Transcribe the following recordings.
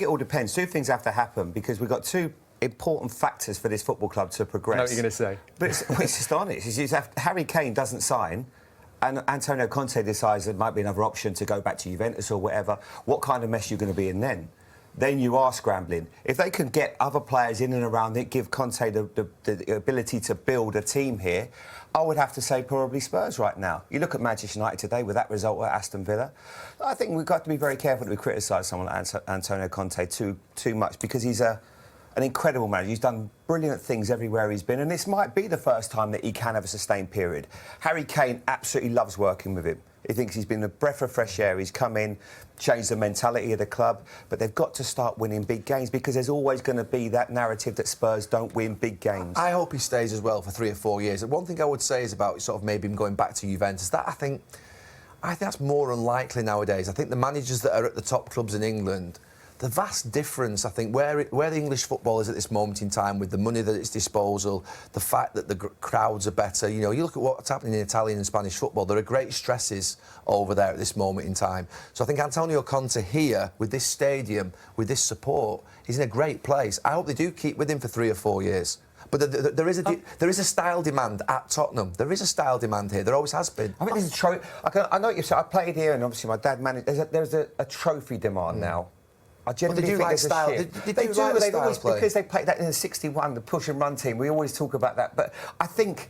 it all depends. Two things have to happen because we've got two important factors for this football club to progress. I know what you're going to say. But it's just honest. If Harry Kane doesn't sign and Antonio Conte decides there might be another option to go back to Juventus or whatever, what kind of mess are you going to be in then? Then you are scrambling. If they can get other players in and around it, give Conte the ability to build a team here, I would have to say probably Spurs right now. You look at Manchester United today with that result at Aston Villa. I think we've got to be very careful that we criticise someone like Antonio Conte too much because he's an incredible manager. He's done brilliant things everywhere he's been, and this might be the first time that he can have a sustained period. Harry Kane absolutely loves working with him. He thinks he's been a breath of fresh air. He's come in, changed the mentality of the club, but they've got to start winning big games because there's always going to be that narrative that Spurs don't win big games. I hope he stays as well for 3 or 4 years. And one thing I would say is about sort of maybe him going back to Juventus, that I think that's more unlikely nowadays. I think the managers that are at the top clubs in England, the vast difference, I think, where the English football is at this moment in time with the money at its disposal, the fact that the crowds are better. You know, you look at what's happening in Italian and Spanish football, there are great stresses over there at this moment in time. So I think Antonio Conte here, with this stadium, with this support, he's in a great place. I hope they do keep with him for 3 or 4 years. But there is a style demand at Tottenham. There is a style demand here. There always has been. I mean, there's a trophy. I know what you're saying. I played here, and obviously my dad managed. There's a trophy demand now. I genuinely think like style. They do. They've always, because they played that in the '61, the push and run team. We always talk about that, but I think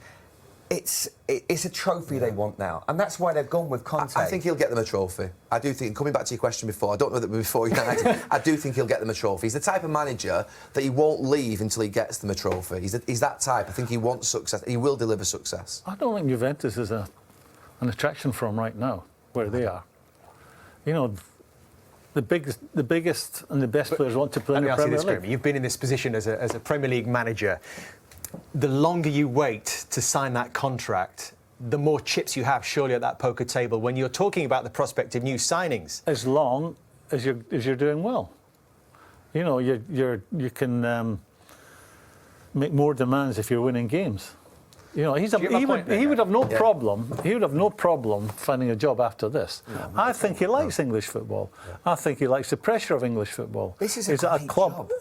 it's a trophy they want now, and that's why they've gone with Conte. I think he'll get them a trophy. I do think. Coming back to your question before, I don't know that before United. I do think he'll get them a trophy. He's the type of manager that he won't leave until he gets them a trophy. He's that type. I think he wants success. He will deliver success. I don't think Juventus is an attraction for him right now, where they are. You know. The biggest and the best players want to play in the Premier League. You've been in this position as a Premier League manager. The longer you wait to sign that contract, the more chips you have, surely, at that poker table when you're talking about the prospect of new signings. As long as you're doing well, you know, you can make more demands if you're winning games. You know, he would have no problem. He would have no problem finding a job after this. I think he likes English football. I think he likes the pressure of English football. This is a great club.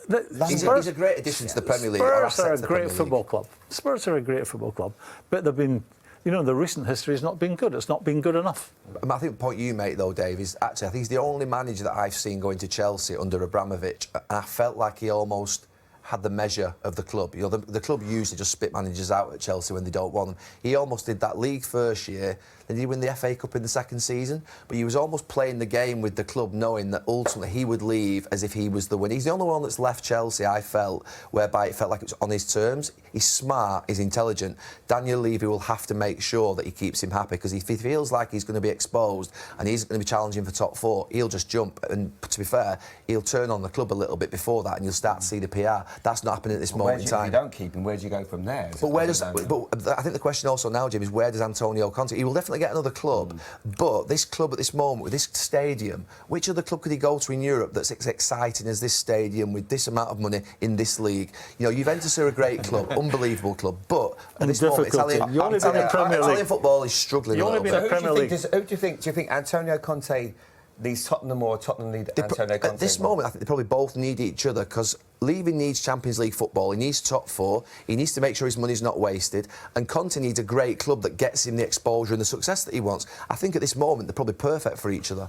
He's a great addition to the Premier League. Spurs are a great football club. Spurs are a great football club, but they've been. You know, the recent history has not been good. It's not been good enough. I think the point you make, though, Dave, is actually I think he's the only manager that I've seen going to Chelsea under Abramovich, and I felt like he almost had the measure of the club. You know, the club usually just spit managers out at Chelsea when they don't want them. He almost did that league first year, then he win the FA Cup in the second season, but he was almost playing the game with the club knowing that ultimately he would leave as if he was the winner. He's the only one that's left Chelsea, I felt, whereby it felt like it was on his terms. He's smart, he's intelligent. Daniel Levy will have to make sure that he keeps him happy, because if he feels like he's going to be exposed and he's going to be challenging for top 4, he'll just jump, and to be fair, he'll turn on the club a little bit before that and you'll start to see the PR. That's not happening at this moment in time. If you don't keep him, where do you go from there? But I think the question also now, Jim, is where does Antonio Conte... He will definitely get another club, but this club at this moment, with this stadium, which other club could he go to in Europe that's as exciting as this stadium with this amount of money in this league? You know, Juventus are a great club, unbelievable club, but at this moment, Italian football is struggling a little bit. Who do you think Antonio Conte needs Tottenham, or Tottenham need Antonio Conte? At this moment, I think they probably both need each other, because Levy needs Champions League football, he needs top 4, he needs to make sure his money's not wasted, and Conte needs a great club that gets him the exposure and the success that he wants. I think at this moment they're probably perfect for each other.